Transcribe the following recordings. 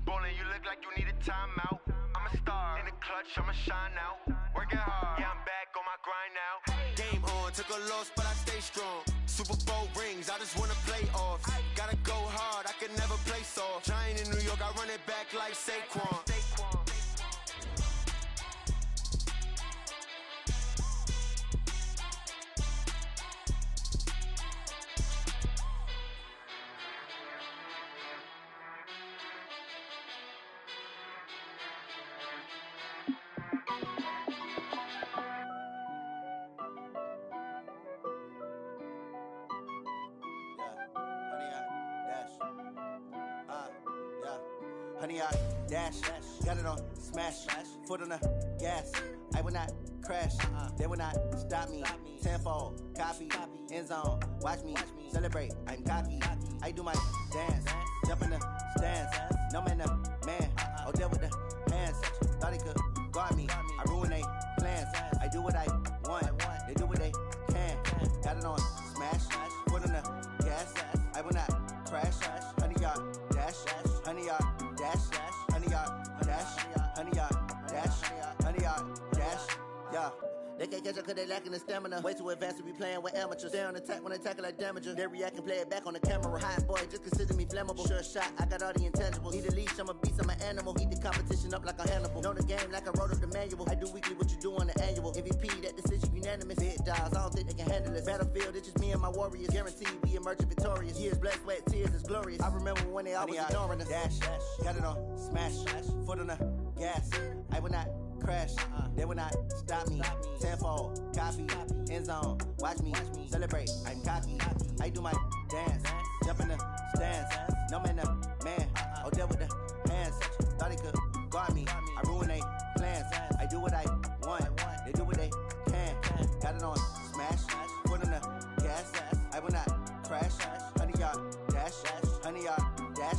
Bowling, you look like you need a timeout. I'm a star in the clutch, I'ma shine out. Working hard, yeah, I'm back on my grind now. Game on, took a loss, but I stay strong. Super Bowl rings, I just wanna play off. Gotta go hard, I can never play soft. Giant in New York, I run it back like Saquon. Honey, I dash, got it on smash, foot on the gas. I will not crash, they will not stop me. Tenfold, copy, end zone, watch me celebrate. I'm cocky, I do my dance, jump in the stands. No man, man, oh there with the hands. Thought he could guard me, I ruin they plans. I do what I want, they do what they can. Got it on smash, foot on the gas. I will not crash, honey, y'all dash, honey, y'all dash, honey, y'all dash, honey, y'all dash, honey, y'all dash, yeah. They can't catch up cause they lacking the stamina. Way too advanced to be playing with amateurs. They on attack when they tackle like damager. They react and play it back on the camera. Hot boy, just consider me flammable. Sure shot, I got all the intangibles. Need a leash, I'm a beast, I'm an animal. Eat the competition up like a Hannibal. Know the game like I wrote up the manual. I do weekly what you do on the annual. MVP, that decision unanimous. Big dogs, I don't think they can handle this. Battlefield, it's just me and my warriors. Guaranteed we emerge victorious. Years, blood, sweat, tears, it's glorious. I remember when they always ignoring us. Dash, got it on smash, foot on the gas. I will not crash, they will not stop me. Tenfold, copy, end zone, watch me celebrate. I'm cocky, I do my dance, jump in the stands. No man, man, oh there with the hands. Thought he could guard me, I ruin they plans. I do what I want, they do what they can. Got it on smash, foot on the gas. I will not crash, honey, y'all dash, honey, y'all dash,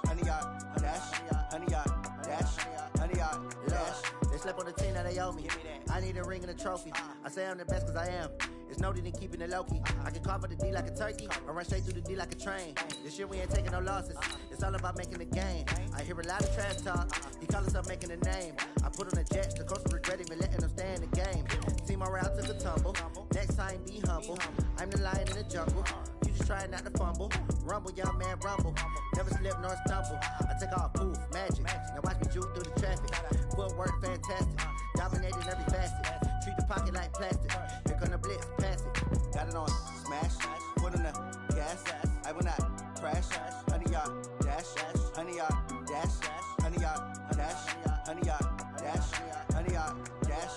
honey, y'all dash, honey, y'all dash, honey, y'all dash. They slept on the team that they owe me. I need a ring and a trophy. I say I'm the best cause I am. It's no need in keeping it low-key. I can carve up the D like a turkey or run straight through the D like a train. This year we ain't taking no losses. It's all about making the game. I hear a lot of trash talk. He call himself making a name. I put on the Jets. The coach will regret even letting them stay in the game. Team morale took a tumble. Next time be humble. I'm the lion in the jungle. You just trying not to fumble. Rumble, young man, rumble. Never slip nor stumble. I take off, poof, magic. Now watch me juke through the traffic. Footwork fantastic. Dominating every facet. Treat the pocket like plastic. Here come the blitz, pass it. Got it on smash, foot on the gas. I will not crash. Honey, y'all dash, honey, y'all dash, honey, y'all dash, honey, y'all dash, honey, y'all dash.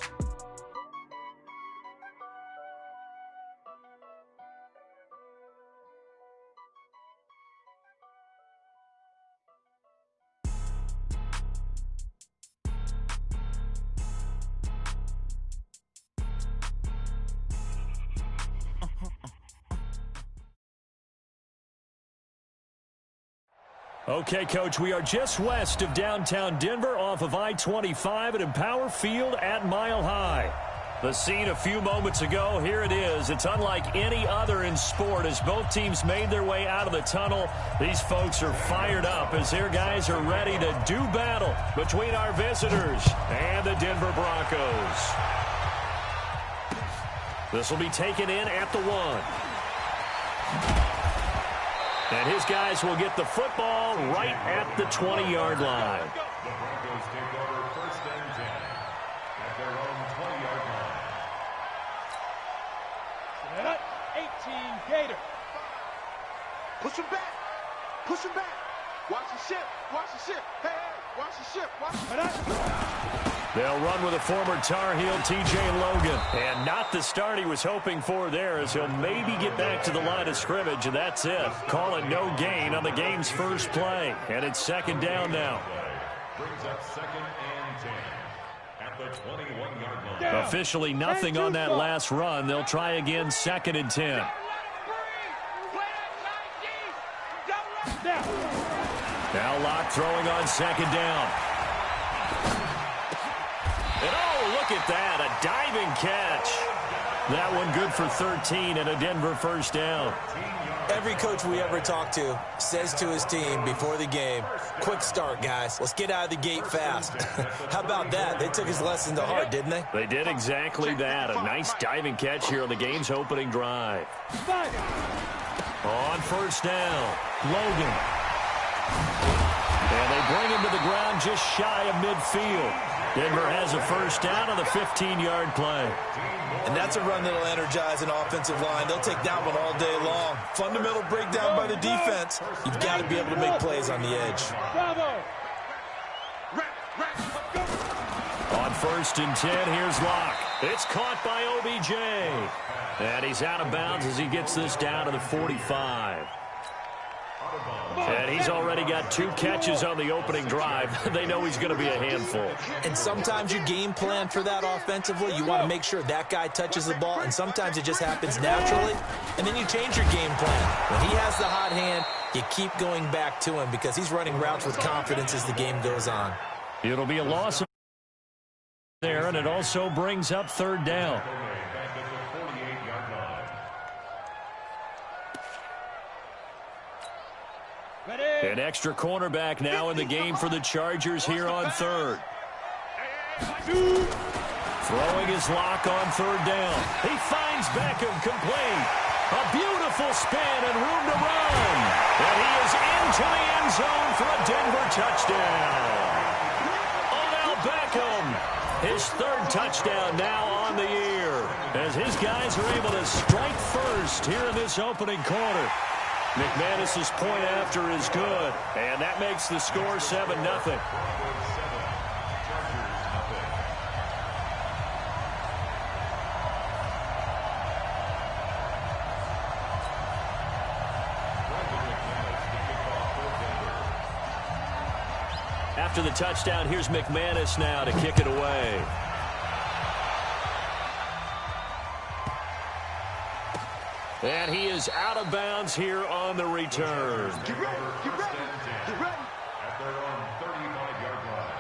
Okay, Coach, we are just west of downtown Denver off of I-25 at Empower Field at Mile High. The scene a few moments ago, here it is. It's unlike any other in sport as both teams made their way out of the tunnel. These folks are fired up as their guys are ready to do battle between our visitors and the Denver Broncos. This will be taken in at the 1. And his guys will get the football right at the 20-yard line. The Broncos take over 1st and 10 at their own 20-yard line. Set 18 Gator. Push him back, push him back. Watch the ship, watch the ship. Hey, hey, watch the ship, watch the ship. They'll run with a former Tar Heel, T.J. Logan. And not the start he was hoping for there as he'll maybe get back to the line of scrimmage, and that's it. Call it no gain on the game's first play. And it's 2nd down now. Brings up 2nd and 10 at the 21-yard line. Officially nothing on that last run. They'll try again 2nd and 10. Now Locke throwing on 2nd down. And oh, look at that, a diving catch. That one good for 13 and a Denver first down. Every coach we ever talk to says to his team before the game, quick start, guys. Let's get out of the gate fast. How about that? They took his lesson to heart, didn't they? They did exactly that. A nice diving catch here on the game's opening drive. On first down, Logan. And they bring him to the ground just shy of midfield. Denver has a first down on the 15-yard play. And that's a run that'll energize an offensive line. They'll take that one all day long. Fundamental breakdown by the defense. You've got to be able to make plays on the edge. On first and 10, here's Locke. It's caught by OBJ. And he's out of bounds as he gets this down to the 45. And he's already got 2 catches on the opening drive. They know he's going to be a handful. And sometimes you game plan for that offensively. You want to make sure that guy touches the ball, and sometimes it just happens naturally, and then you change your game plan. When he has the hot hand, you keep going back to him because he's running routes with confidence as the game goes on. It'll be a loss there, and it also brings up third down. An extra cornerback now in the game for the Chargers here on third. Throwing his lock on third down. He finds Beckham complete. A beautiful spin and room to run. And he is into the end zone for a Denver touchdown. Odell Beckham, his 3rd touchdown now on the year, as his guys are able to strike first here in this opening quarter. McManus's point after is good, and that makes the score 7-0. After the touchdown, here's McManus now to kick it away. And he is out of bounds here on the return. Get ready. At their own 35-yard line.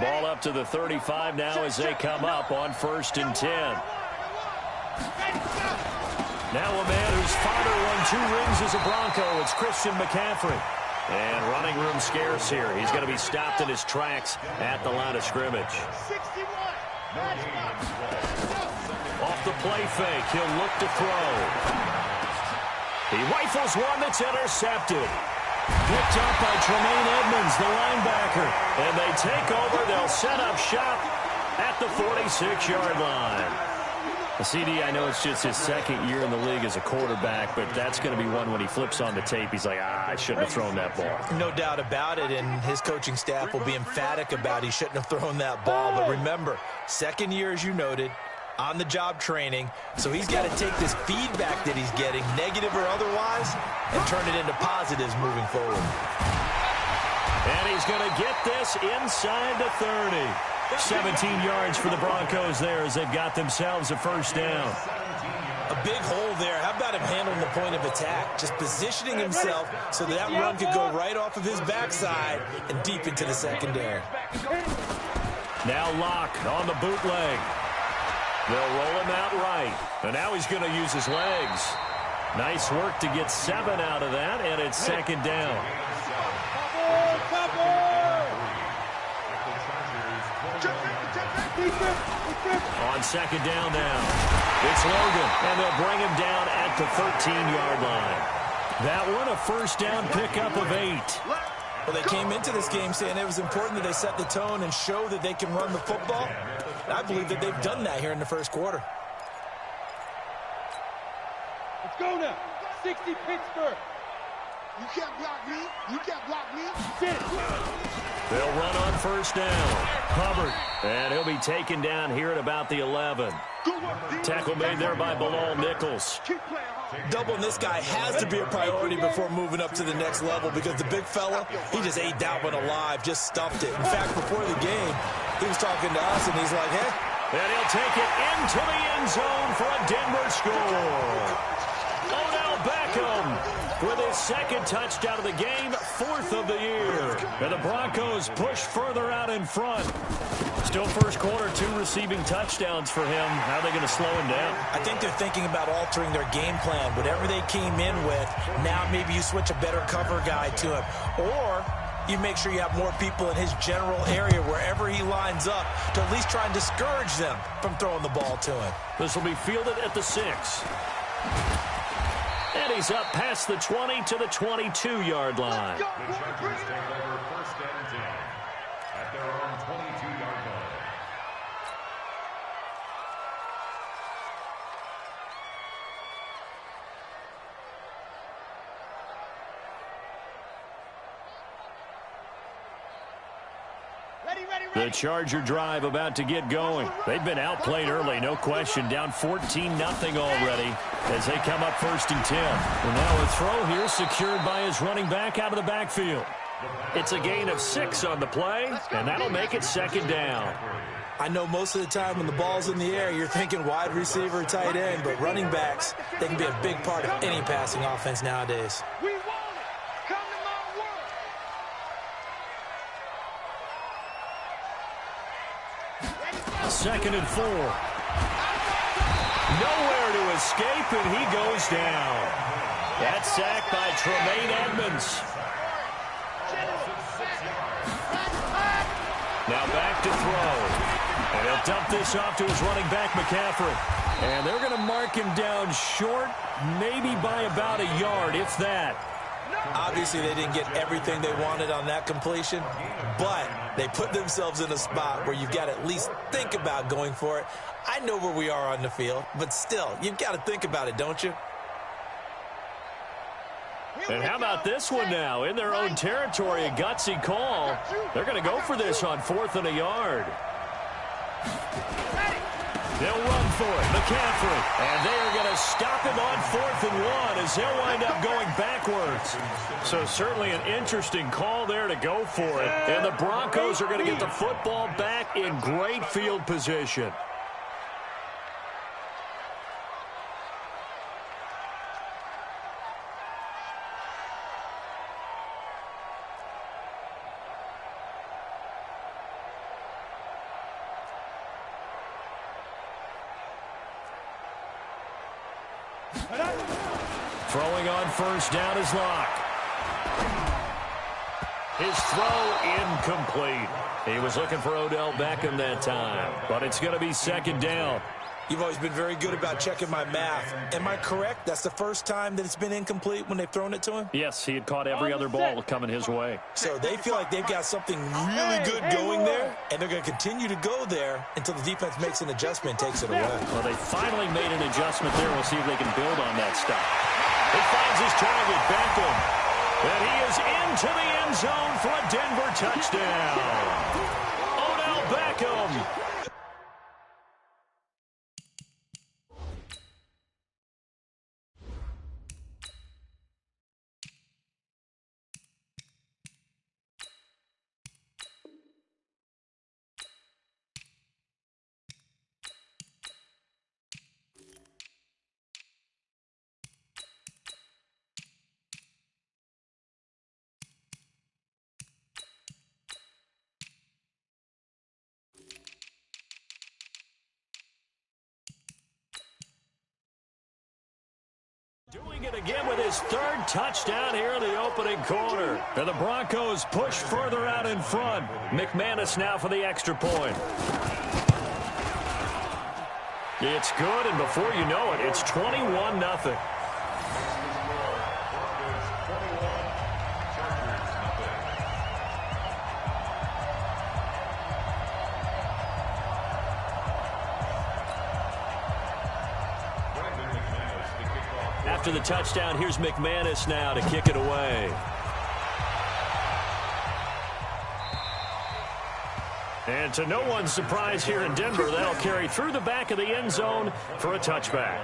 Ball up to the 35 now as they come up on first and 10. Now a man whose father won 2 rings as a Bronco. It's Christian McCaffrey. And running room scarce here. He's going to be stopped in his tracks at the line of scrimmage. Off the play fake, he'll look to throw. He rifles one that's intercepted. Picked up by Tremaine Edmonds, the linebacker. And they take over. They'll set up shop at the 46-yard line. CD, I know it's just his 2nd year in the league as a quarterback, but that's going to be one when he flips on the tape. He's like, I shouldn't have thrown that ball. No doubt about it, and his coaching staff will be emphatic about he shouldn't have thrown that ball. But remember, 2nd year, as you noted, on-the-job training, so he's got to take this feedback that he's getting, negative or otherwise, and turn it into positives moving forward. And he's going to get this inside the 30. 17 yards for the Broncos there as they've got themselves a first down. A big hole there. How about him handling the point of attack? Just positioning himself so that run could go right off of his backside and deep into the secondary. Now Locke on the bootleg. They'll roll him out right. And now he's going to use his legs. Nice work to get 7 out of that, and it's 2nd down. On 2nd down now, it's Logan, and they'll bring him down at the 13-yard line. That one a first down pickup of 8. Well, they came into this game saying it was important that they set the tone and show that they can run the football. And I believe that they've done that here in the first quarter. Let's go now. 60 Pittsburgh. You can't block me. You can't block me. They'll run on first down. Hubbard. And he'll be taken down here at about the 11. Tackle made there by Bilal Nichols. Doubling this guy has to be a priority before moving up to the next level because the big fella, he just ate that one alive, just stuffed it. In fact, before the game, he was talking to us, and he's like, hey. And he'll take it into the end zone for a Denver score. Odell Beckham with his second touchdown of the game, 4th of the year. And the Broncos push further out in front. Still first quarter, 2 receiving touchdowns for him. How are they going to slow him down? I think they're thinking about altering their game plan. Whatever they came in with, now maybe you switch a better cover guy to him. Or you make sure you have more people in his general area wherever he lines up to at least try and discourage them from throwing the ball to him. This will be fielded at the 6. And he's up past the 20 to the 22-yard line. The Chargers take over 1st and 10 at their own 22-yard line. The Charger drive about to get going. They've been outplayed early, no question. Down 14-0 already as they come up 1st and 10. And now a throw here secured by his running back out of the backfield. It's a gain of 6 on the play, and that'll make it 2nd down. I know most of the time when the ball's in the air, you're thinking wide receiver, tight end, but running backs, they can be a big part of any passing offense nowadays. We want it. Come to my world. 2nd and 4. Nowhere to escape, and he goes down. That sack by Tremaine Edmonds. Now back to throw. And he'll dump this off to his running back, McCaffrey. And they're going to mark him down short, maybe by about a yard, if that. Obviously, they didn't get everything they wanted on that completion, but they put themselves in a spot where you've got to at least think about going for it. I know where we are on the field, but still, you've got to think about it, don't you? And how about this one now? In their own territory, a gutsy call. They're going to go for this on 4th and a yard. They'll run for it, McCaffrey. And they are going to stop him on 4th and 1 as they'll wind up going backwards. So certainly an interesting call there to go for it. And the Broncos are going to get the football back in great field position. Throwing on first down is Locke. His throw incomplete. He was looking for Odell Beckham that time, but it's going to be 2nd down. You've always been very good about checking my math. Am I correct? That's the first time that it's been incomplete when they've thrown it to him? Yes, he had caught every other ball coming his way. So they feel like they've got something really good going there, and they're going to continue to go there until the defense makes an adjustment and takes it away. Well, they finally made an adjustment there. We'll see if they can build on that stuff. He finds his target, Beckham. And he is into the end zone for a Denver touchdown. Odell Beckham. Doing it again with his 3rd touchdown here in the opening quarter. And the Broncos push further out in front. McManus now for the extra point. It's good, and before you know it, it's 21-0. after the touchdown. Here's McManus now to kick it away. And to no one's surprise here in Denver, that'll carry through the back of the end zone for a touchback.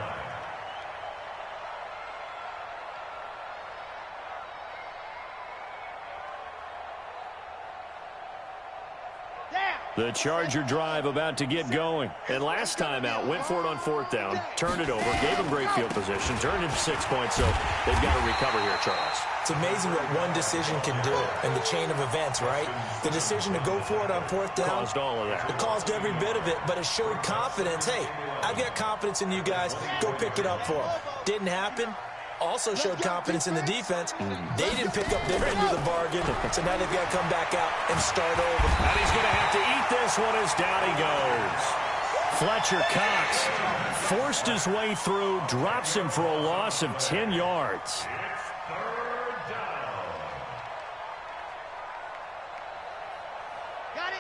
The Charger drive about to get going. And last time out, went for it on 4th down, turned it over, gave them great field position, turned into 6 points, so they've got to recover here, Charles. It's amazing what one decision can do in the chain of events, right? The decision to go for it on 4th down. Caused all of that. It caused every bit of it, but it showed confidence. Hey, I've got confidence in you guys. Go pick it up for them. Didn't happen. Also showed confidence in the defense. They didn't pick up their end of the bargain, so now they've got to come back out and start over. And he's going to have to eat this one as down he goes. Fletcher Cox forced his way through, drops him for a loss of 10 yards.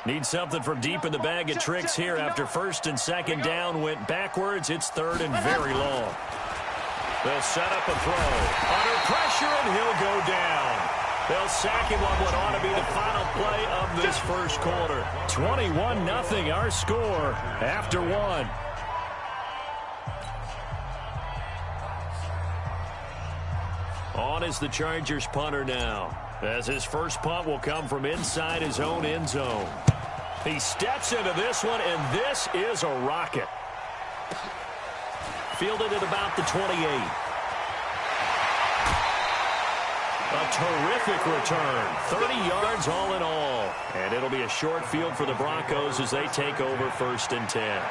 Need something from deep in the bag of tricks here after 1st and 2nd down went backwards. It's 3rd and very long. They'll set up a throw. Under pressure, and he'll go down. They'll sack him on what ought to be the final play of this first quarter. 21-0 our score after 1. On is the Chargers punter now, as his first punt will come from inside his own end zone. He steps into this one, and this is a rocket. Fielded at about the 28. A terrific return. 30 yards all in all. And it'll be a short field for the Broncos as they take over 1st and 10.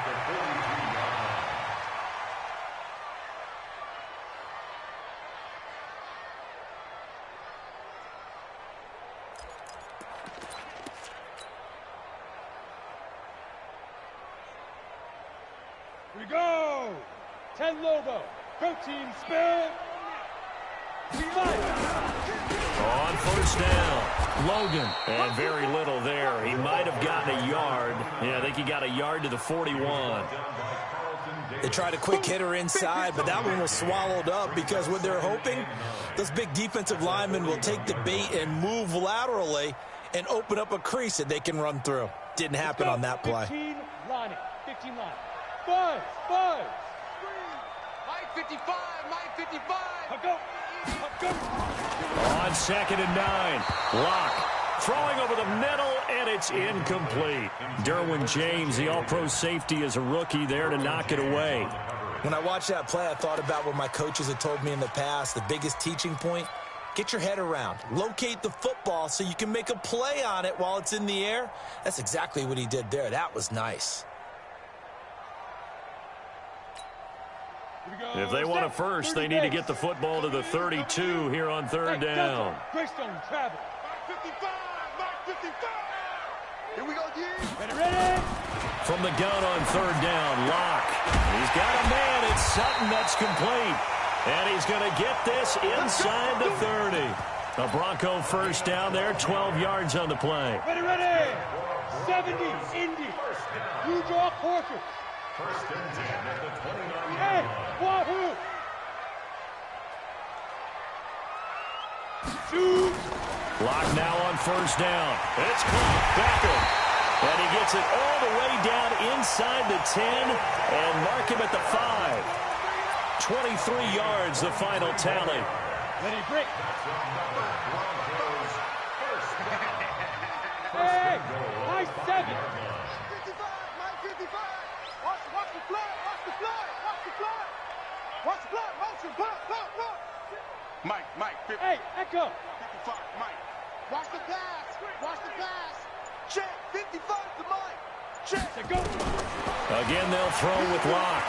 Here we go. 10 Lobo. Protein spill. On 1st down, Logan. And very little there. He might have gotten a yard. Yeah, I think he got a yard to the 41. They tried a quick hitter inside, but that one was swallowed up because what they're hoping, those big defensive linemen will take the bait and move laterally and open up a crease that they can run through. Didn't happen on that play. 15 line. Buzz. Mike 55, Mike 55. Go. On 2nd and 9, Locke throwing over the middle, and it's incomplete. Derwin James, the all-pro safety, is a rookie there to knock it away. When I watched that play, I thought about what my coaches had told me in the past. The biggest teaching point, get your head around. Locate the football so you can make a play on it while it's in the air. That's exactly what he did there. That was nice. If they want a first, they need to get the football to the 32 here on 3rd down. Greystone travel. Mike 55, Mike 55. Here we go, G. Ready? From the gun on 3rd down, Locke. He's got a man. It's Sutton that's complete. And he's going to get this inside the 30. A Bronco first down there, 12 yards on the play. Ready. 70, Indy. New York Horses. 1st and 10 at the 29. Hey, Wahoo! Shoot! Locke now on 1st down. It's caught. Becker. And he gets it all the way down inside the 10 and mark him at the 5. 23 yards, the final tally. Ready, break. Hey, my 7. Mike 55. Watch the fly. Motion, block. Mike 50. Hey, Echo. 55, Mike. Watch the pass. Check, 55 to Mike. Check. To go. Again, they'll throw with Locke.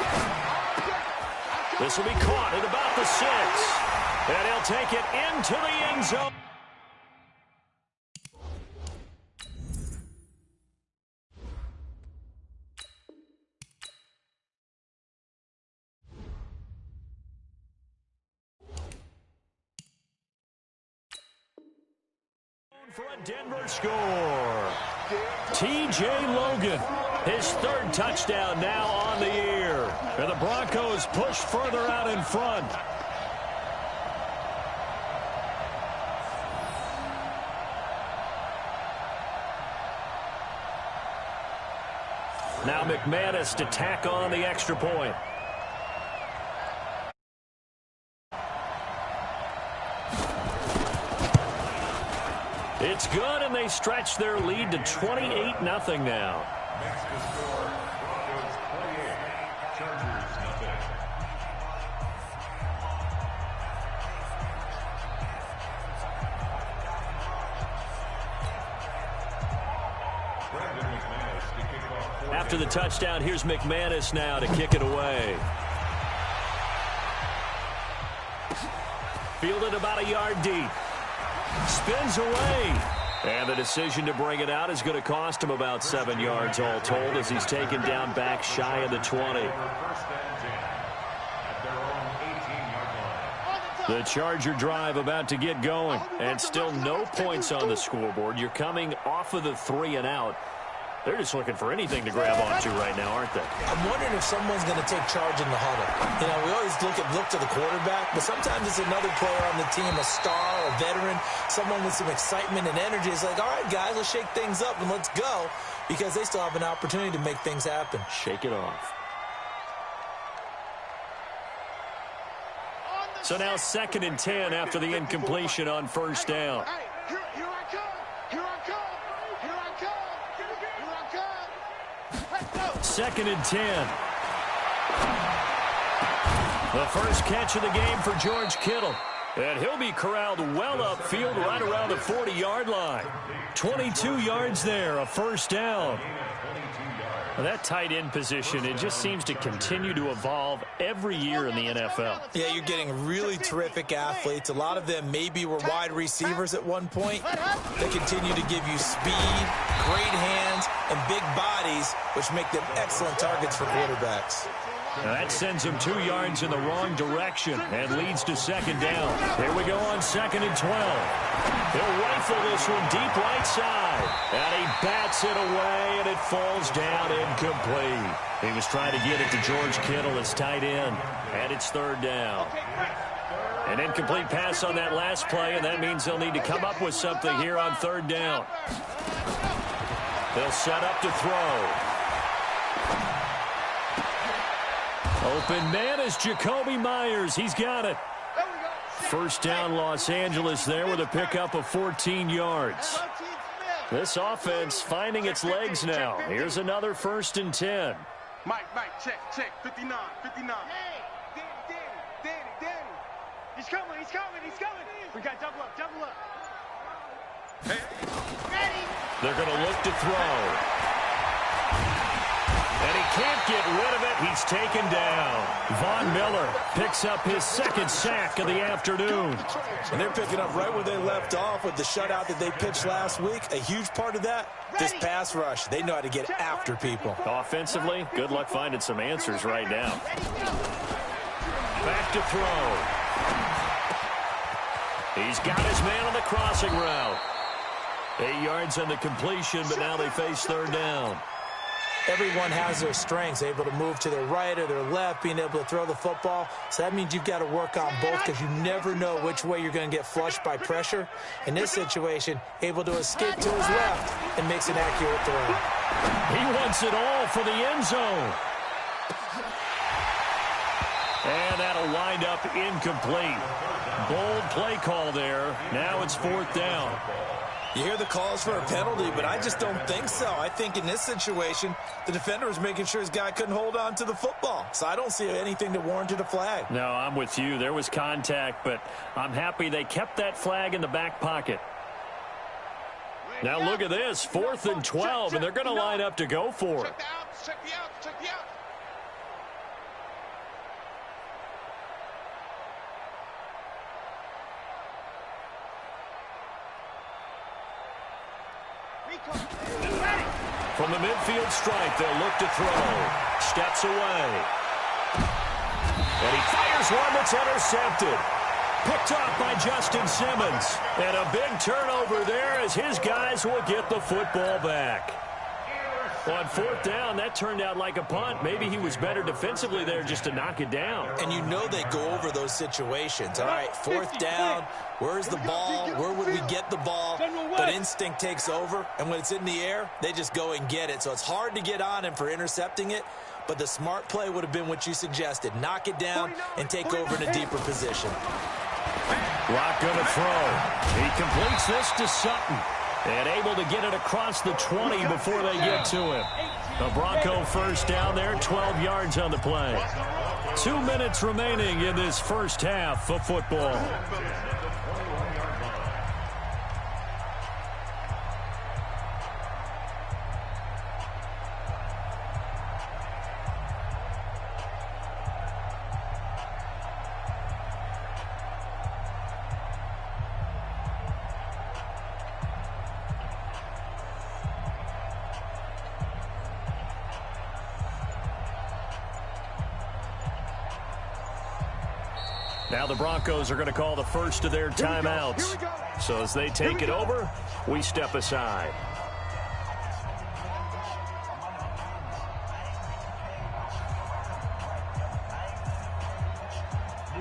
This will be caught at about the 6. And he'll take it into the end zone. For a Denver score. T.J. Logan, his 3rd touchdown now on the year. And the Broncos push further out in front. Now McManus to tack on the extra point. It's good, and they stretch their lead to 28-0 now. Next to score, Broncos 28, Chargers nothing. After the touchdown, here's McManus now to kick it away. Fielded about a yard deep. Spins away. And the decision to bring it out is going to cost him about 7 yards all told as he's taken down back shy of the 20. The Charger drive about to get going. And still no points on the scoreboard. You're coming off of the 3 and out. They're just looking for anything to grab onto right now, aren't they? I'm wondering if someone's going to take charge in the huddle. You know, we always look to the quarterback, but sometimes it's another player on the team, a star, a veteran, someone with some excitement and energy. It's like, all right, guys, let's shake things up and let's go, because they still have an opportunity to make things happen. Shake it off. So now 2nd and 10 after the incompletion on first down. Here I come. Here I come. Here I come. Here I come. Let's go. 2nd and 10. The first catch of the game for George Kittle. And he'll be corralled well upfield right around the 40-yard line. 22 yards there, a first down. Well, that tight end position, it just seems to continue to evolve every year in the NFL. Yeah, you're getting really terrific athletes. A lot of them maybe were wide receivers at one point. They continue to give you speed, great hands, and big bodies, which make them excellent targets for quarterbacks. Now that sends them 2 yards in the wrong direction and leads to 2nd down. Here we go on 2nd and 12. He'll rifle this one deep right side. And he bats it away, and it falls down incomplete. He was trying to get it to George Kittle, his tight end. And it's 3rd down. An incomplete pass on that last play, and that means they'll need to come up with something here on 3rd down. They'll set up to throw. Open man is Jacoby Myers. He's got it. First down, Los Angeles there with a pickup of 14 yards. This offense finding its legs now. Here's another 1st and 10. Mike, check. 59. Hey, Danny. He's coming. We got double up. Hey. Ready. They're going to look to throw. And he can't get rid of it. He's taken down. Von Miller picks up his 2nd sack of the afternoon. And they're picking up right where they left off with the shutout that they pitched last week. A huge part of that, this pass rush. They know how to get after people. Offensively, good luck finding some answers right now. Back to throw. He's got his man on the crossing route. 8 yards on the completion, but now they face 3rd down. Everyone has their strengths, able to move to their right or their left, being able to throw the football. So that means you've got to work on both, because you never know which way you're going to get flushed by pressure. In this situation, able to escape to his left and makes an accurate throw. He wants it all for the end zone. And that'll wind up incomplete. Bold play call there. Now it's 4th down. You hear the calls for a penalty, but I just don't think so. I think in this situation, the defender was making sure his guy couldn't hold on to the football. So I don't see anything that warranted a flag. No, I'm with you. There was contact, but I'm happy they kept that flag in the back pocket. Now look at this, 4th and 12, and they're going to line up to go for it. Check the out. From the midfield stripe, they'll look to throw. Steps away. And he fires one that's intercepted. Picked up by Justin Simmons. And a big turnover there as his guys will get the football back. Well, on fourth down, that turned out like a punt. Maybe he was better defensively there just to knock it down. And you know they go over those situations. All right, fourth down, where's the ball? Where would we get the ball? But instinct takes over, and when it's in the air, they just go and get it. So it's hard to get on him for intercepting it, but the smart play would have been what you suggested. Knock it down and take over in a deeper position. Locke going to throw. He completes this to Sutton. And able to get it across the 20 before they get to him. The Bronco first down there, 12 yards on the play. 2 minutes remaining in this first half of football. Now the Broncos are going to call the first of their timeouts. So as they take it over, we step aside.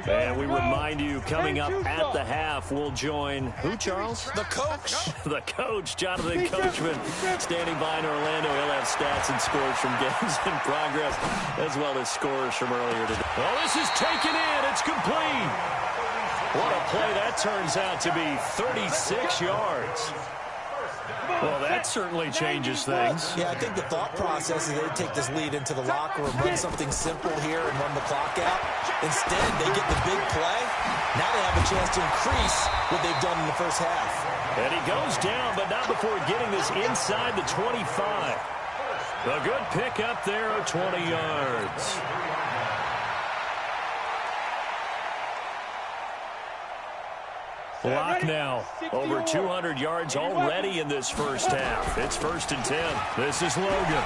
And we remind you, coming up at the half, we'll join who, Charles? The coach. The coach, Jonathan Coachman, standing by in Orlando. He'll have stats and scores from games in progress, as well as scores from earlier today. Oh, this is taken in. It's complete. What a play that turns out to be, 36 yards. Well, that certainly changes things. Yeah, I think the thought process is they take this lead into the locker room, run something simple here and run the clock out. Instead, they get the big play. Now they have a chance to increase what they've done in the first half. And he goes down, but not before getting this inside the 25. A good pick up there of 20 yards. Locke now over 200 yards already in this first half. It's 1st and 10. This is Logan.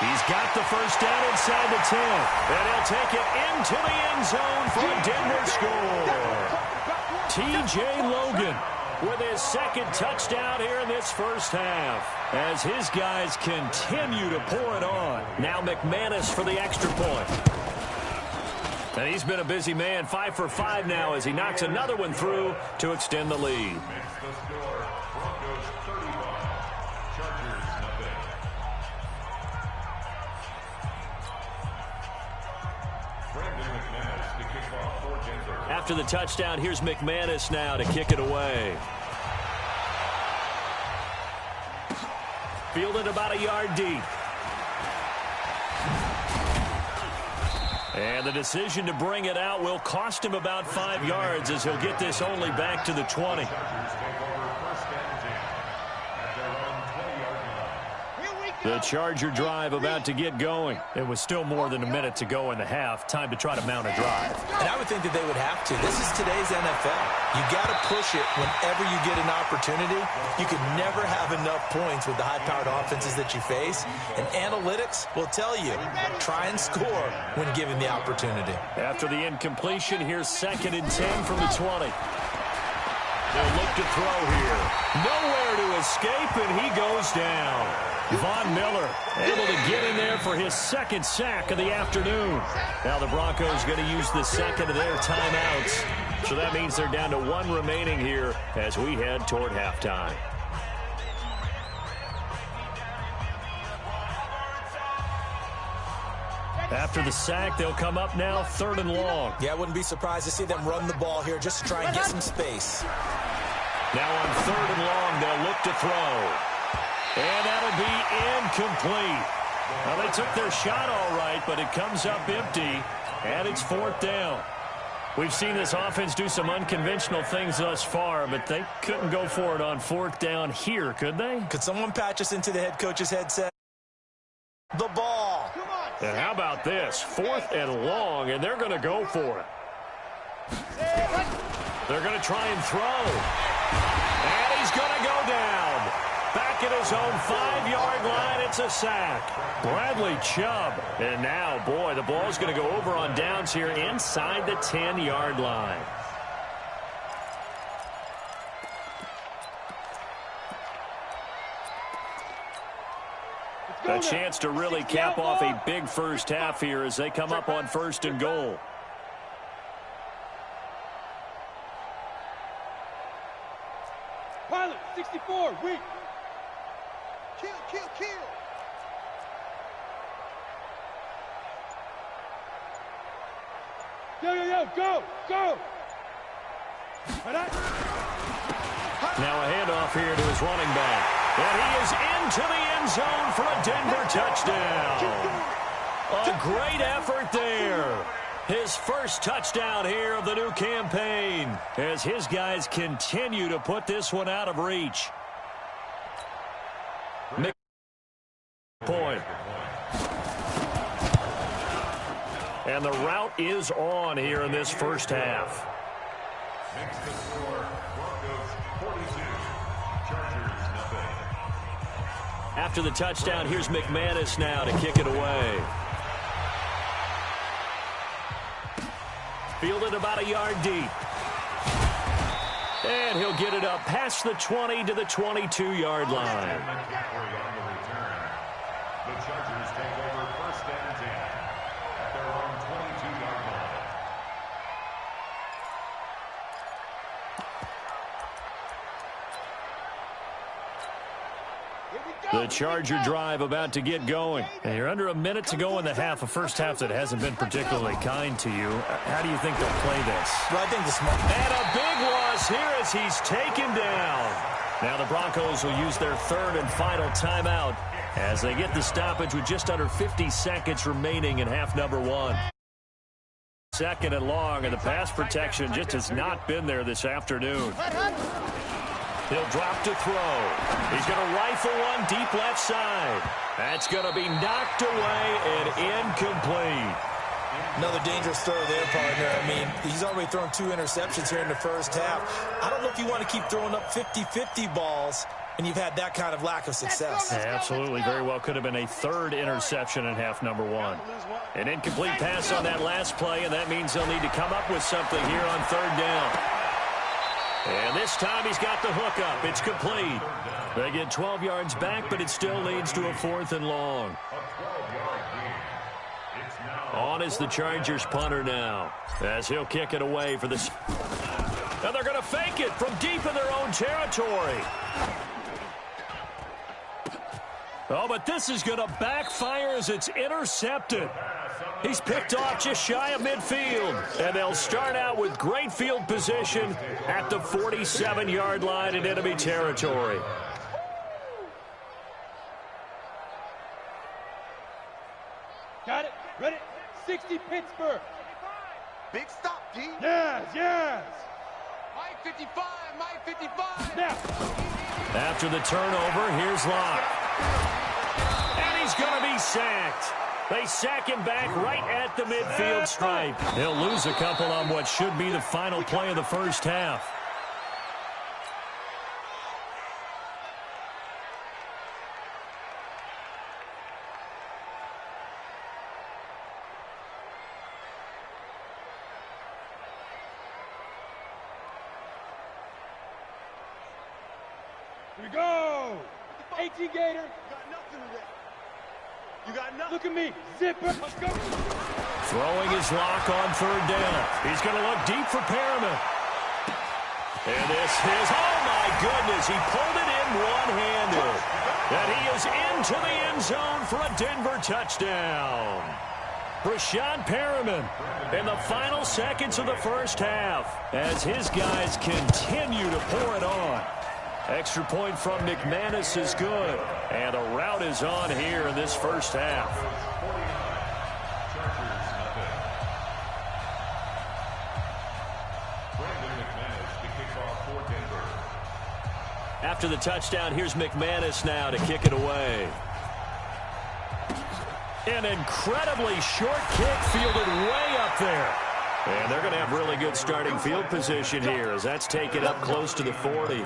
He's got the first down inside the 10. And he'll take it into the end zone for a Denver score. T.J. Logan with his second touchdown here in this first half, as his guys continue to pour it on. Now McManus for the extra point. And he's been a busy man, 5 for 5 now as he knocks another one through to extend the lead. After the touchdown, here's McManus now to kick it away. Fielded about a yard deep. And the decision to bring it out will cost him about 5 yards as he'll get this only back to the 20. The Charger drive about to get going. It was still more than a minute to go in the half. Time to try to mount a drive. And I would think that they would have to. This is today's NFL. You got to push it whenever you get an opportunity. You can never have enough points with the high-powered offenses that you face. And analytics will tell you, try and score when given the opportunity. After the incompletion, here's 2nd and 10 from the 20. They'll look to throw here. Nowhere to escape, and he goes down. Von Miller able to get in there for his second sack of the afternoon. Now the Broncos going to use the second of their timeouts. So that means they're down to 1 remaining here as we head toward halftime. After the sack, they'll come up now 3rd and long. Yeah, I wouldn't be surprised to see them run the ball here just to try and get some space. Now on 3rd and long, they'll look to throw. And that'll be incomplete. Well, they took their shot all right, but it comes up empty, and it's 4th down. We've seen this offense do some unconventional things thus far, but they couldn't go for it on 4th down here, could they? Could someone patch us into the head coach's headset? The ball. And how about this? 4th and long, and they're going to go for it. They're going to try and throw. And he's going to go down. Back at his own 5-yard line, it's a sack. Bradley Chubb. And now, boy, the ball's going to go over on downs here inside the 10-yard line. A chance to really cap off a big first half here as they come up on 1st and goal. Pilot, 64, weak. Kill, kill, kill. Yo, yo, yo, go, go. Now a handoff here to his running back. And he is into the end zone for a Denver touchdown. A great effort there. His first touchdown here of the new campaign as his guys continue to put this one out of reach. Point. And the route is on here in this first half. Makes the score Broncos 42, Chargers nothing. After the touchdown, here's McManus now to kick it away. Fielded about a yard deep. And he'll get it up past the 20 to the 22-yard line. The Chargers take over 1st and 10 at their own 22-yard line. The Charger drive about to get going. And you're under a minute to go in the half, a first half that hasn't been particularly kind to you. How do you think they'll play this? Well, I think the smart. And a big loss here as he's taken down. Now the Broncos will use their 3rd and final timeout as they get the stoppage with just under 50 seconds remaining in half number 1. 2nd and long, and the pass protection just has not been there this afternoon. He'll drop to throw. He's going to rifle one deep left side. That's going to be knocked away and incomplete. Another dangerous throw there, partner. I mean, he's already thrown 2 interceptions here in the first half. I don't know if you want to keep throwing up 50-50 balls, and you've had that kind of lack of success. Yeah, absolutely. Very well could have been a 3rd interception in half number 1. An incomplete pass on that last play, and that means they'll need to come up with something here on 3rd down. And this time he's got the hook up. It's complete. They get 12 yards back, but it still leads to a 4th and long. On is the Chargers punter now as he'll kick it away for this. And they're going to fake it from deep in their own territory. Oh, but this is going to backfire as it's intercepted. He's picked off just shy of midfield. And they'll start out with great field position at the 47-yard line in enemy territory. Got it, ready, 60 Pittsburgh. Big stop, D. Yes, yes. Mike 55, Mike 55. Now. After the turnover, here's Locke. And he's going to be sacked. They sack him back right at the midfield stripe. He'll lose a couple on what should be the final play of the first half. Here we go. 18 Gator. You got nothing. Look at me. Zipper. Let's go. Throwing his Lock on 3rd down. He's going to look deep for Perriman. And this is, oh my goodness, he pulled it in one-handed. And he is into the end zone for a Denver touchdown. Brashad Perriman in the final seconds of the first half as his guys continue to pour it on. Extra point from McManus is good. And a route is on here in this first half. After the touchdown, here's McManus now to kick it away. An incredibly short kick fielded way up there. And they're going to have really good starting field position here as that's taken up close to the 40.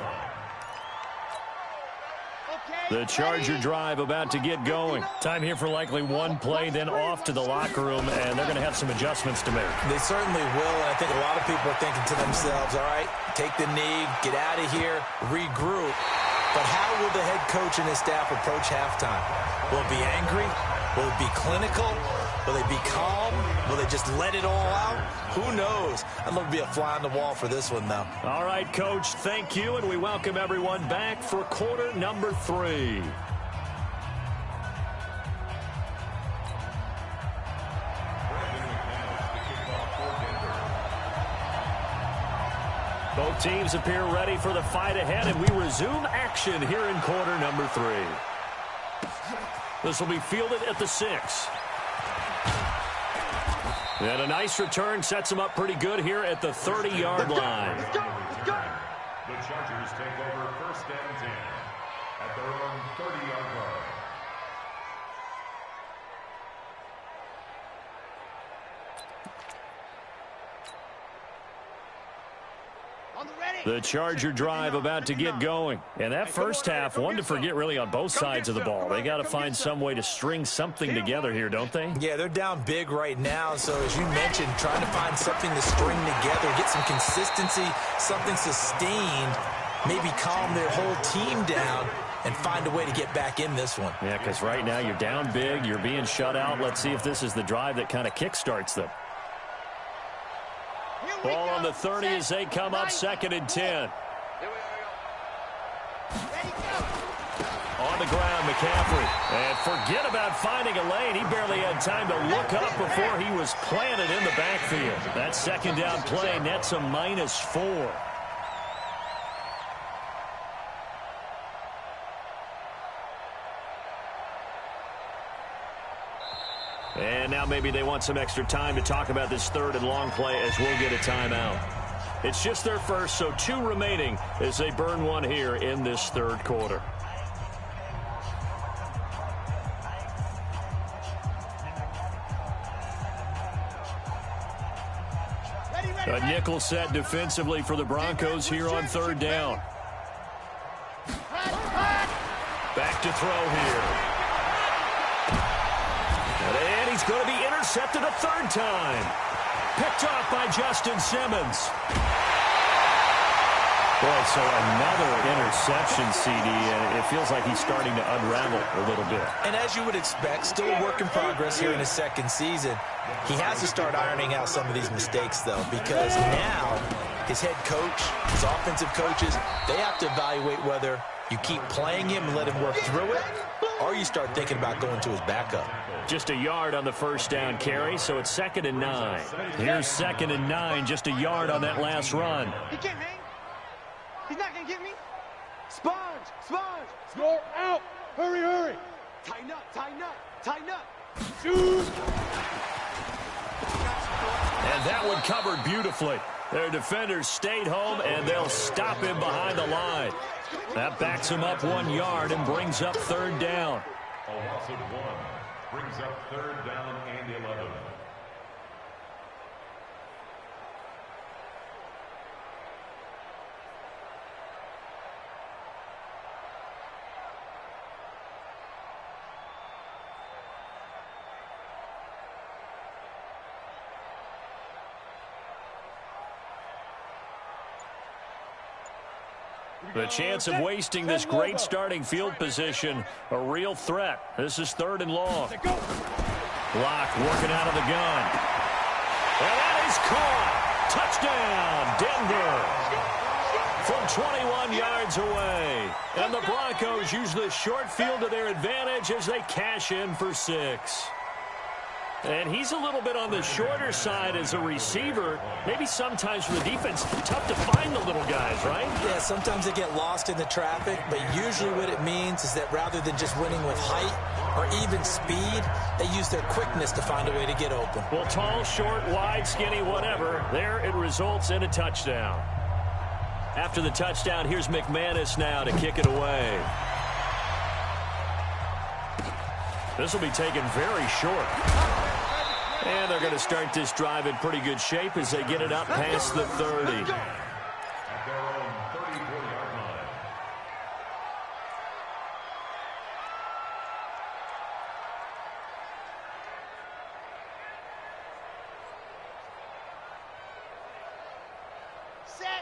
The Charger drive about to get going. Time here for likely one play, then off to the locker room, and they're going to have some adjustments to make. They certainly will, and I think a lot of people are thinking to themselves, all right, take the knee, get out of here, regroup. But how will the head coach and his staff approach halftime? Will it be angry? Will it be clinical? Will they be calm? Will they just let it all out? Who knows? I'd love to be a fly on the wall for this one, though. All right, Coach, thank you, and we welcome everyone back for quarter number 3. Both teams appear ready for the fight ahead, and we resume action here in quarter number 3. This will be fielded at the 6. And a nice return sets him up pretty good here at the 30-yard line. The Chargers take over first and 10 at their own 30-yard line. The Charger drive about to get going. And that first half, one to forget really on both sides of the ball. They got to find some way to string something together here, don't they? Yeah, they're down big right now. So as you mentioned, trying to find something to string together, get some consistency, something sustained, maybe calm their whole team down and find a way to get back in this one. Yeah, because right now you're down big, you're being shut out. Let's see if this is the drive that kind of kickstarts them. Ball on the 30 as they come up, 2nd and 10. On the ground, McCaffrey. And forget about finding a lane. He barely had time to look up before he was planted in the backfield. That second down play nets a -4. And now maybe they want some extra time to talk about this 3rd and long play as we'll get a timeout. It's just their first, so 2 remaining as they burn one here in this 3rd quarter. A nickel set defensively for the Broncos here on 3rd down. Back to throw here. And he's going to be intercepted a 3rd time. Picked off by Justin Simmons. Boy, so another interception, CD, and it feels like he's starting to unravel a little bit. And as you would expect, still a work in progress here in his 2nd season. He has to start ironing out some of these mistakes, though, because now his head coach, his offensive coaches, they have to evaluate whether you keep playing him and let him work through it, or you start thinking about going to his backup. Just a yard on the first down carry, so it's 2nd and 9. Here's 2nd and 9, just a yard on that last run. He can't hang. He's not going to get me. Sponge, sponge. You're out. Hurry, hurry. Tighten up, tighten up, tighten up. Shoot. And that one covered beautifully. Their defenders stayed home, and they'll stop him behind the line. That backs him up 1 yard and brings up 3rd down. A loss of 1 brings up 3rd down and 11. The chance of wasting this great starting field position, a real threat. This is 3rd and long. Block working out of the gun. And that is caught. Touchdown, Denver. From 21 yards away. And the Broncos use the short field to their advantage as they cash in for 6. And he's a little bit on the shorter side as a receiver. Maybe sometimes for the defense, tough to find the little guys, right? Yeah, sometimes they get lost in the traffic, but usually what it means is that rather than just winning with height or even speed, they use their quickness to find a way to get open. Well, tall, short, wide, skinny, whatever, there it results in a touchdown. After the touchdown, here's McManus now to kick it away. This will be taken very short. And they're going to start this drive in pretty good shape as they get it up past the 30. At their own 34-yard line.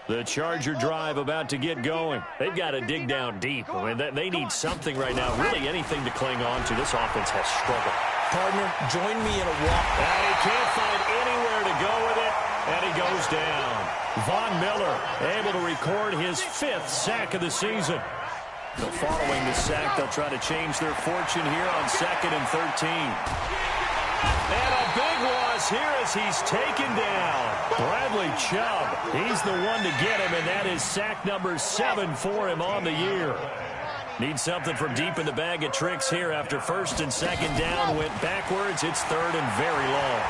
The Charger drive about to get going. They've got to dig down deep. I mean, they need something right now, really anything to cling on to. This offense has struggled. Partner, join me in a walk. And he can't find anywhere to go with it, and he goes down. Von Miller able to record his 5th sack of the season. So following the sack, they'll try to change their fortune here on 2nd and 13. And a big loss here as he's taken down. Bradley Chubb, he's the one to get him, and that is sack number 7 for him on the year. Needs something from deep in the bag of tricks here after 1st and 2nd down. Went backwards. It's 3rd and very long.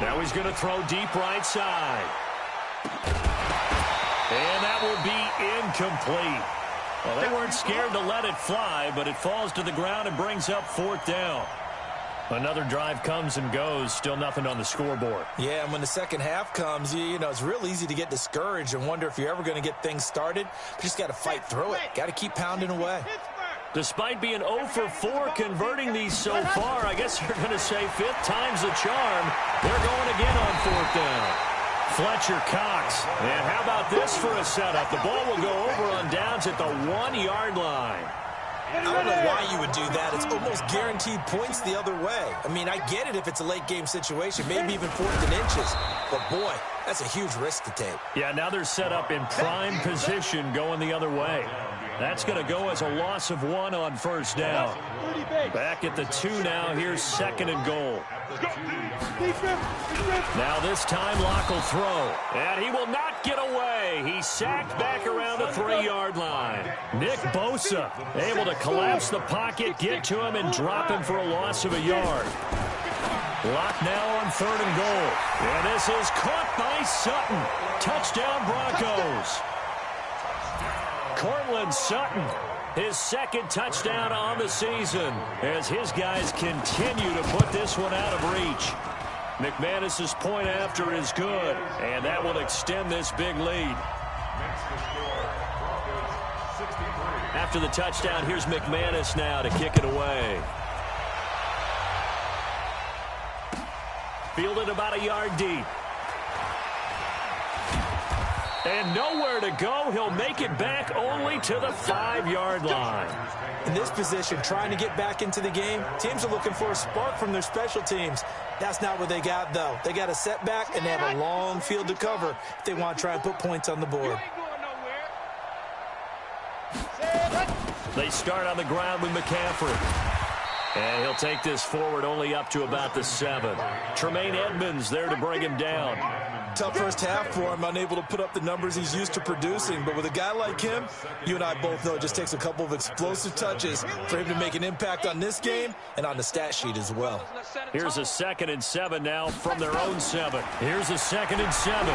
Now he's going to throw deep right side. And that will be incomplete. Well, they weren't scared to let it fly, but it falls to the ground and brings up 4th down. Another drive comes and goes. Still nothing on the scoreboard. Yeah, and when the second half comes, you know, it's real easy to get discouraged and wonder if you're ever going to get things started. You just got to fight through it. Got to keep pounding away. Despite being 0 for 4 converting these so far, I guess you're going to say 5th time's the charm. They're going again on 4th down. Fletcher Cox. And how about this for a setup? The ball will go over on downs at the 1-yard line. I don't know why you would do that. It's almost guaranteed points the other way. I mean, I get it if it's a late-game situation, maybe even 4th and inches. But, boy, that's a huge risk to take. Yeah, now they're set up in prime position going the other way. That's going to go as a loss of 1 on 1st down. Back at the 2 now. Here's 2nd and goal. Now this time Locke will throw. And he will not get away. He's sacked back around the 3-yard line. Nick Bosa able to collapse the pocket, get to him, and drop him for a loss of a yard. Locke now on 3rd and goal. And this is caught by Sutton. Touchdown Broncos. Cortland Sutton, his 2nd touchdown on the season as his guys continue to put this one out of reach. McManus's point after is good, and that will extend this big lead. After the touchdown, here's McManus now to kick it away. Fielded about a yard deep. And nowhere to go. He'll make it back only to the 5-yard line. In this position, trying to get back into the game, teams are looking for a spark from their special teams. That's not what they got, though. They got a setback, and they have a long field to cover if they want to try and put points on the board. They start on the ground with McCaffrey. And he'll take this forward only up to about the 7. Tremaine Edmonds there to bring him down. Tough first half for him, unable to put up the numbers he's used to producing. But with a guy like him, you and I both know it just takes a couple of explosive touches for him to make an impact on this game and on the stat sheet as well. Here's a 2nd and 7 now from their own 7. Here's a 2nd and 7.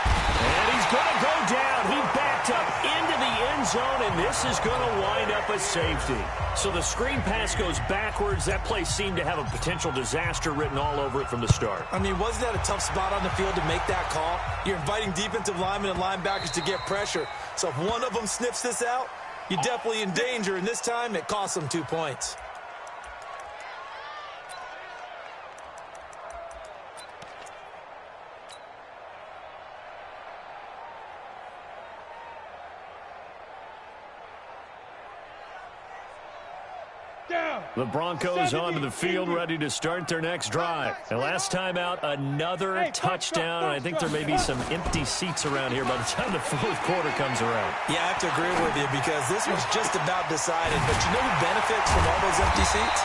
And he's going to go down. He backed up into the end zone, and this is going to wind up a safety. So the screen pass goes backwards. That play seemed to have a potential disaster written all over it from the start. I mean, wasn't that a tough spot on the field to make that call? You're inviting defensive linemen and linebackers to get pressure. So if one of them sniffs this out, you're definitely in danger, and this time it costs them 2 points. The Broncos onto the field, ready to start their next drive. And last time out, another touchdown. And I think there may be some empty seats around here by the time the 4th quarter comes around. Yeah, I have to agree with you because this one's just about decided. But you know who benefits from all those empty seats?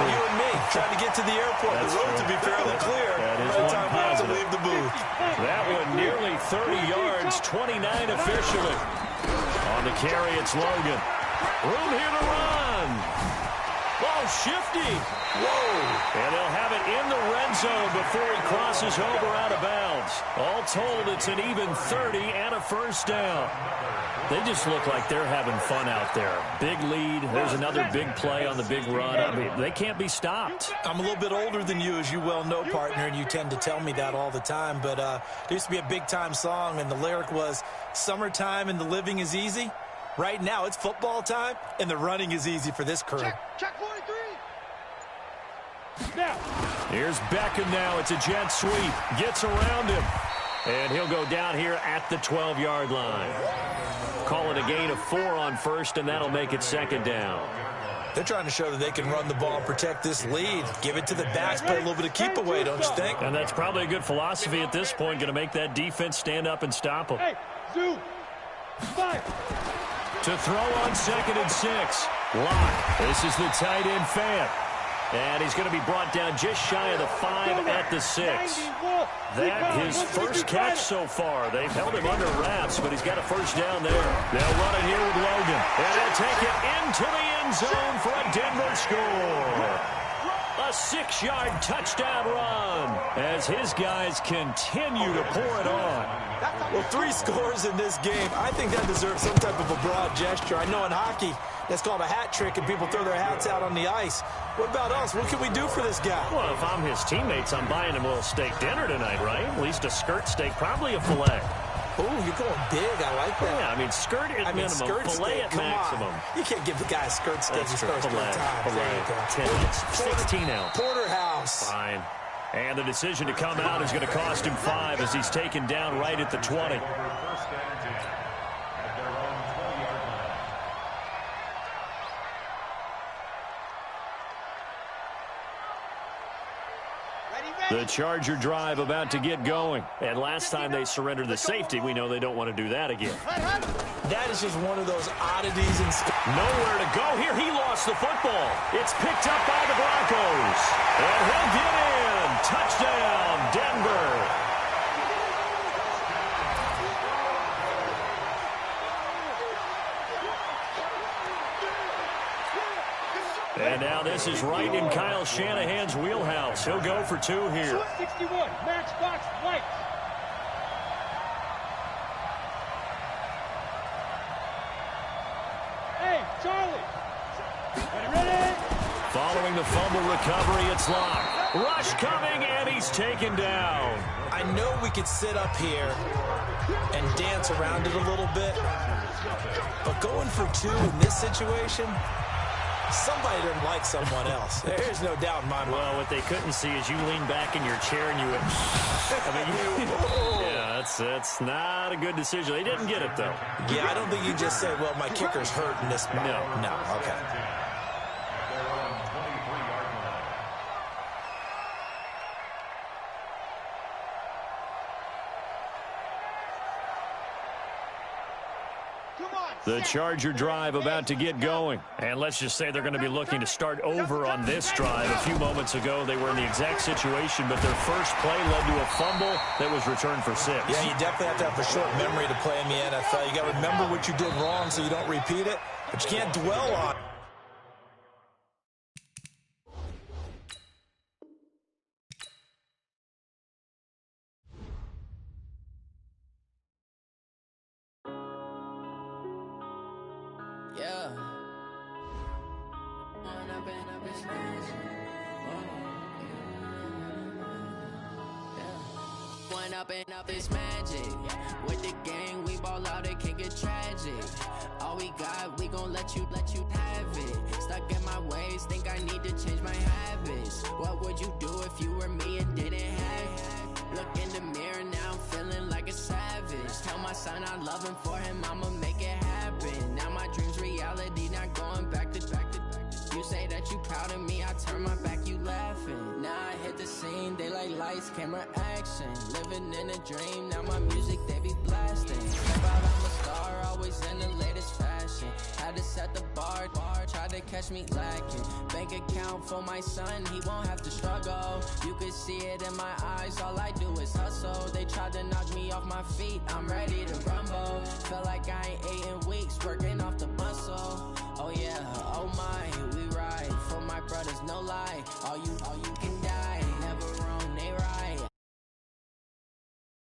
You and me, trying to get to the airport. That's the road true. to be fairly clear That is by the one time we have to positive. leave the booth. That one nearly 30 yards, 29 officially. On the carry, it's Logan. Room here to run. Oh, shifty. Whoa. And they'll have it in the red zone before he crosses over out of bounds. All told, it's an even 30 and a 1st down. They just look like they're having fun out there. Big lead. There's another big play on the big run. I mean, they can't be stopped. I'm a little bit older than you, as you well know, partner, and you tend to tell me that all the time. But there used to be a big-time song, and the lyric was, "Summertime and the living is easy." Right now, it's football time, and the running is easy for this crew. Check 43. Now. Here's Beckham now. It's a jet sweep. Gets around him. And he'll go down here at the 12-yard line. Call it a gain of 4 on first, and that'll make it 2nd down. They're trying to show that they can run the ball and protect this lead. Give it to the backs, play a little bit of keep away, don't you think? And that's probably a good philosophy at this point, going to make that defense stand up and stop them. Hey, zoom. Fire. To throw on 2nd and 6. Lock. This is the tight end Fant. And he's going to be brought down just shy of the 5 at the 6. That his first catch so far. They've held him under wraps, but he's got a first down there. They'll run it here with Logan. And they'll take it into the end zone for a Denver score. A 6-yard touchdown run as his guys continue to pour it on. Well, 3 scores in this game. I think that deserves some type of a broad gesture. I know in hockey, that's called a hat trick, and people throw their hats out on the ice. What about us? What can we do for this guy? Well, if I'm his teammates, I'm buying him a little steak dinner tonight, right? At least a skirt steak, probably a filet. Oh, you're going big. I like that. Yeah, I mean, skirt at minimum, skirt filet steak, at maximum. You can't give the guy a skirt steak. That's true. Filet. 10 ounce, 16 ounce. Porterhouse. Fine. And the decision to come out is going to cost him 5 as he's taken down right at the 20. The Charger drive about to get going. And last time they surrendered the safety, we know they don't want to do that again. That is just one of those oddities. Nowhere to go here. He lost the football. It's picked up by the Broncos. And he'll get in. Touchdown, Denver. And now this is right in Kyle Shanahan's wheelhouse. He'll go for 2 here. 61, Matchbox White. Hey, Charlie. Ready? Following the fumble recovery, it's Locke. Rush coming, and he's taken down. I know we could sit up here and dance around it a little bit, but going for 2 in this situation, somebody doesn't like someone else. There's no doubt in my mind. Well, what they couldn't see is you lean back in your chair and you went, yeah, that's not a good decision. They didn't get it, though. Yeah, I don't think you just say, well, my kicker's hurt in this spot. No, okay. The Charger drive about to get going. And let's just say they're going to be looking to start over on this drive. A few moments ago, they were in the exact situation, but their first play led to a fumble that was returned for 6. Yeah, you definitely have to have a short memory to play in the NFL. You got to remember what you did wrong so you don't repeat it, but you can't dwell on it. Yeah. One up and up is magic. With the gang, we ball out, it can get tragic. All we got, we gon' let you have it. Stuck in my ways, think I need to change my habits. What would you do if you were me and didn't have it? Look in the mirror, now I'm feeling like a savage. Tell my son I love him, for him I'ma make it happen. Now my dream's reality, not going back to. You say that you proud of me, I turn my back, you laughing. Now I hit the scene, they like lights, camera, action. Living in a dream, now my music, they be blasting. Step out, I'm a star, always in the latest fashion. Had to set the bar, try to catch me lacking. Bank account for my son, he won't have to struggle. You could see it in my eyes, all I do is hustle. They tried to knock me off my feet, I'm ready to rumble. Felt like I ain't ate in weeks, working off the muscle. Oh yeah, oh my, we ride for my brothers, no lie. All you can